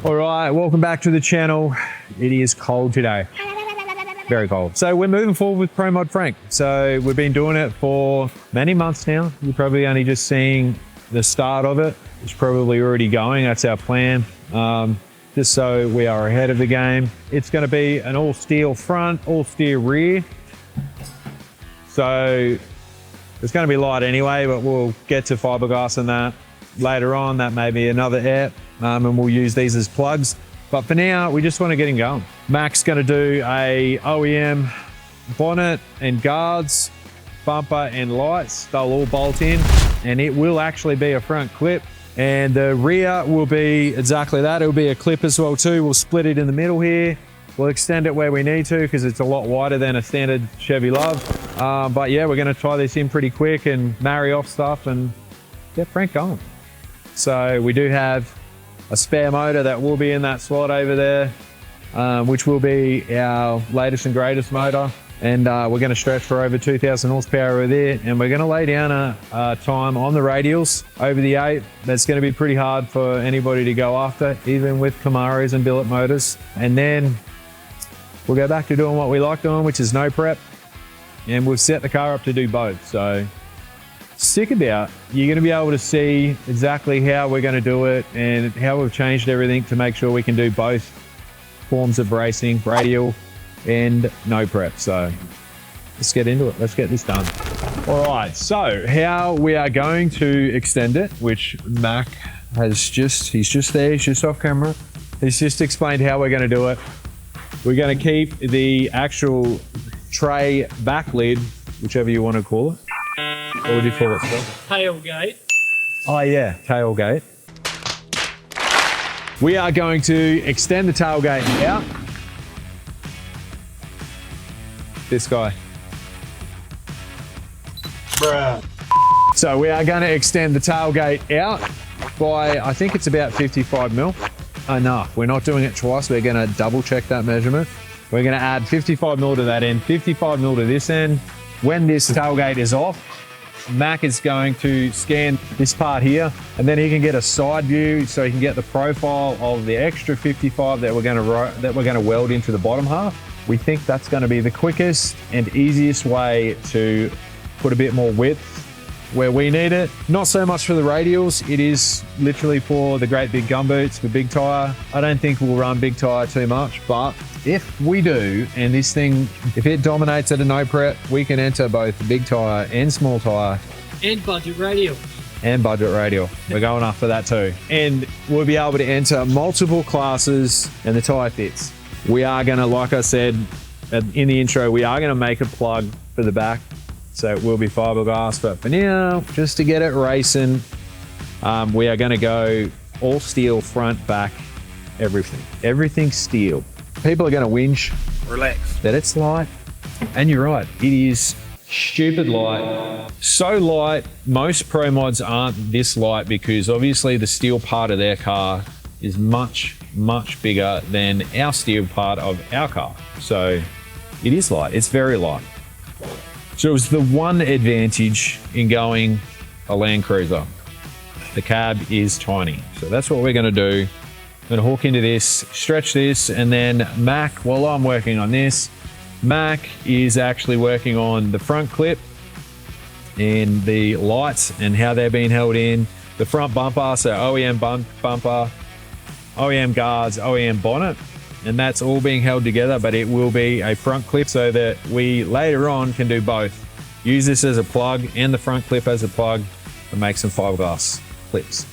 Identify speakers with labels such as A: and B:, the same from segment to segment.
A: All right, welcome back to the channel. It is cold today. Very cold. So we're moving forward with Pro Mod Frank. So we've been doing it for many months now. You're probably only just seeing the start of it. It's probably already going. That's our plan. Just so we are ahead of the game. It's going to be an all steel front, all steel rear. So it's going to be light anyway, but we'll get to fiberglass and that later on. That may be another app, and we'll use these as plugs. But for now, we just want to get him going. Mac's going to do a OEM bonnet and guards, bumper and lights. They'll all bolt in, and it will actually be a front clip. And the rear will be exactly that. It'll be a clip as well too. We'll split it in the middle here. We'll extend it where we need to because it's a lot wider than a standard Chevy Love. But yeah, we're going to try this in pretty quick and marry off stuff and get Frank going. So we do have a spare motor that will be in that slot over there, which will be our latest and greatest motor. And we're going to stretch for over 2,000 horsepower over there. And we're going to lay down a time on the radials over the 8. That's going to be pretty hard for anybody to go after, even with Camaros and billet motors. And then we'll go back to doing what we like doing, which is no prep. And we've set the car up to do both. So stick about. You're going to be able to see exactly how we're going to do it and how we've changed everything to make sure we can do both forms of racing, radial and no prep. So let's get into it. Let's get this done. All right, so how we are going to extend it, which Mac has he's just there, he's just off camera. He's just explained how we're going to do it. We're going to keep the actual tray back lid, whichever you want to call it. What would you call it, Phil?
B: Tailgate.
A: Oh yeah, tailgate. We are going to extend the tailgate out. This guy.
B: Bruh.
A: So we are going to extend the tailgate out by, I think it's about 55 mil. Enough. We're not doing it twice. We're going to double check that measurement. We're going to add 55 mil to that end, 55 mil to this end. When this tailgate is off, Mac is going to scan this part here, and then he can get a side view so he can get the profile of the extra 55 that we're going to weld into the bottom half. We think that's going to be the quickest and easiest way to put a bit more width where we need it. Not so much for the radials. It is literally for the great big gumboots, the big tire. I don't think we'll run big tire too much, but if we do, and this thing, if it dominates at a no prep, we can enter both big tire and small tire.
B: And budget radial.
A: And budget radial. We're going after that too. And we'll be able to enter multiple classes and the tire fits. We are gonna, like I said in the intro, we are gonna make a plug for the back. So it will be fiberglass, but for now, just to get it racing, we are gonna go all steel, front, back, everything. Everything steel. People are gonna whinge.
B: Relax.
A: That it's light. And you're right, it is stupid light. So light, most Pro Mods aren't this light because obviously the steel part of their car is much, much bigger than our steel part of our car. So it is light, it's very light. So it was the one advantage in going a Land Cruiser. The cab is tiny. So that's what we're gonna do. I'm gonna hook into this, stretch this, and then Mac, while I'm working on this, Mac is actually working on the front clip and the lights and how they're being held in, the front bumper, so OEM bumper, OEM guards, OEM bonnet, and that's all being held together, but it will be a front clip so that we later on can do both. Use this as a plug and the front clip as a plug and make some fiberglass clips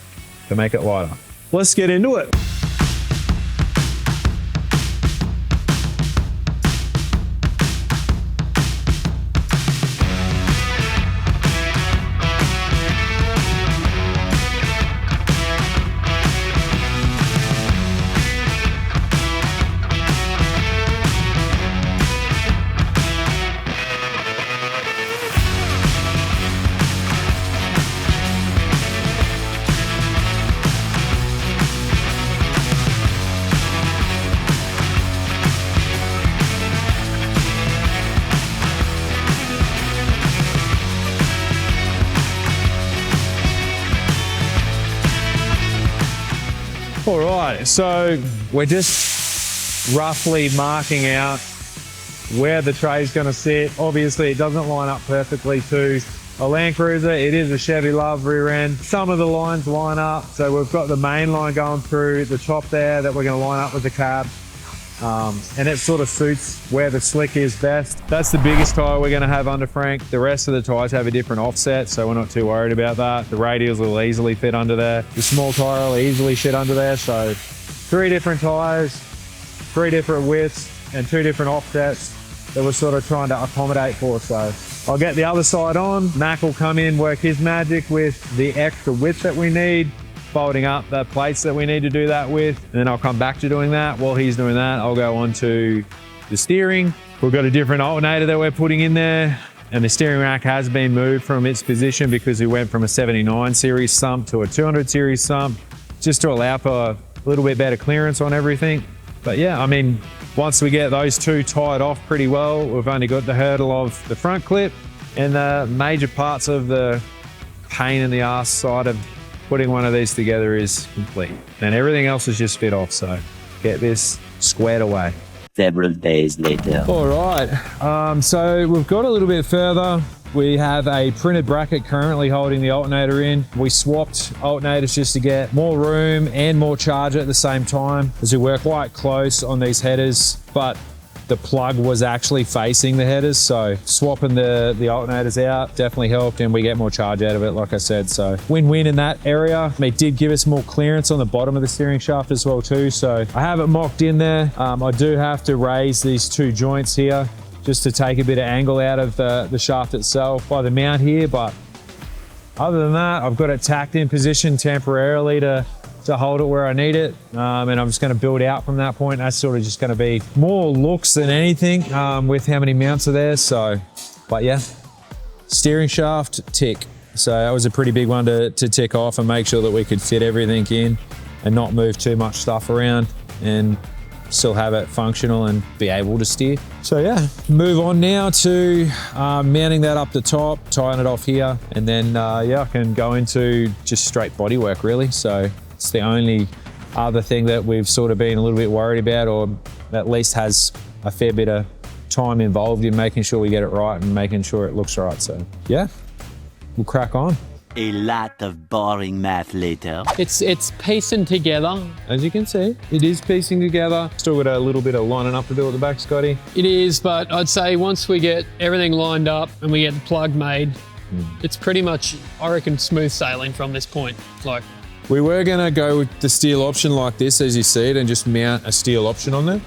A: to make it lighter. Let's get into it. All right, so we're just roughly marking out where the tray's gonna sit. Obviously, it doesn't line up perfectly to a Land Cruiser. It is a Chevy Love rear end. Some of the lines line up. So we've got the main line going through the top there that we're gonna line up with the cab. And it sort of suits where the slick is best. That's the biggest tyre we're gonna have under Frank. The rest of the tyres have a different offset, so we're not too worried about that. The radials will easily fit under there. The small tyre will easily fit under there. So 3 different tyres, 3 different widths, and 2 different offsets that we're sort of trying to accommodate for. So I'll get the other side on. Mac will come in, work his magic with the extra width that we need, folding up the plates that we need to do that with, and then I'll come back to doing that. While he's doing that, I'll go on to the steering. We've got a different alternator that we're putting in there, and the steering rack has been moved from its position because we went from a 79 series sump to a 200 series sump, just to allow for a little bit better clearance on everything. But yeah, I mean, once we get those 2 tied off pretty well, we've only got the hurdle of the front clip, and the major parts of the pain in the ass side of putting one of these together is complete. And everything else is just fit off, so get this squared away.
C: Several days later.
A: All right, so we've got a little bit further. We have a printed bracket currently holding the alternator in. We swapped alternators just to get more room and more charge at the same time, as we work quite close on these headers, but the plug was actually facing the headers, so swapping the alternators out definitely helped, and we get more charge out of it, like I said. So win-win in that area. It did give us more clearance on the bottom of the steering shaft as well too, so I have it mocked in there. I do have to raise these 2 joints here just to take a bit of angle out of the shaft itself by the mount here, but other than that, I've got it tacked in position temporarily to hold it where I need it, and I'm just going to build out from that point. That's sort of just going to be more looks than anything with how many mounts are there. So, but yeah, steering shaft tick. So that was a pretty big one to tick off and make sure that we could fit everything in and not move too much stuff around and still have it functional and be able to steer. So yeah, move on now to mounting that up the top, tying it off here, and then yeah, I can go into just straight bodywork really. So it's the only other thing that we've sort of been a little bit worried about, or at least has a fair bit of time involved in making sure we get it right and making sure it looks right. So yeah, we'll crack on.
C: A lot of boring math later.
B: It's piecing together.
A: As you can see, it is piecing together. Still got a little bit of lining up to do at the back, Scotty.
B: It is, but I'd say once we get everything lined up and we get the plug made, it's pretty much, I reckon, smooth sailing from this point. Like,
A: we were gonna go with the steel option like this, as you see it, and just mount a steel option on there.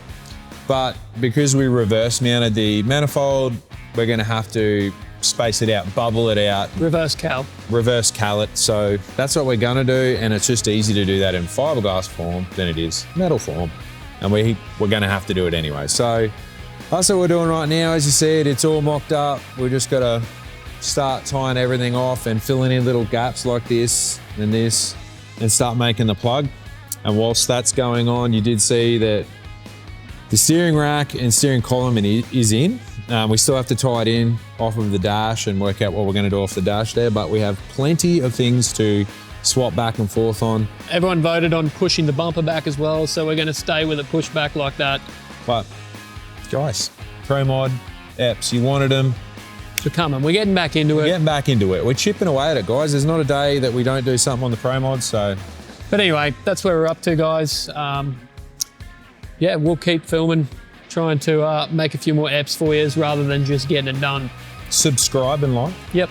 A: But because we reverse mounted the manifold, we're gonna have to space it out, bubble it out.
B: reverse cal.
A: Reverse cal it. So that's what we're gonna do, and it's just easy to do that in fiberglass form than it is metal form. And we're gonna have to do it anyway. So that's what we're doing right now. As you see it, it's all mocked up. We're just gotta start tying everything off and filling in little gaps like this and this, and start making the plug. And whilst that's going on, you did see that the steering rack and steering column is in. We still have to tie it in off of the dash and work out what we're gonna do off the dash there, but we have plenty of things to swap back and forth on.
B: Everyone voted on pushing the bumper back as well, so we're gonna stay with it pushed back like that.
A: But guys, Pro Mod, EPs, you wanted them.
B: We're coming, we're getting back into it.
A: Getting back into it. We're chipping away at it, guys. There's not a day that we don't do something on the Pro Mod, so.
B: But anyway, that's where we're up to, guys. Yeah, we'll keep filming, trying to make a few more EPs for you rather than just getting it done.
A: Subscribe and like.
B: Yep.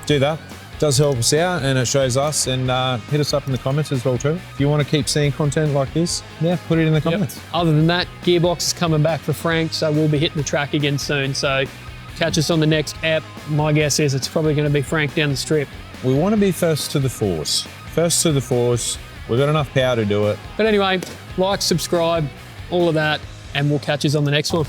A: Do that. Does help us out, and it shows us, and hit us up in the comments as well too. If you want to keep seeing content like this, yeah, put it in the comments.
B: Yep. Other than that, Gearbox is coming back for Frank, so we'll be hitting the track again soon. So catch us on the next EP. My guess is it's probably going to be Frank down the strip.
A: We want to be first to the force. First to the force. We've got enough power to do it.
B: But anyway, like, subscribe, all of that, and we'll catch us on the next one.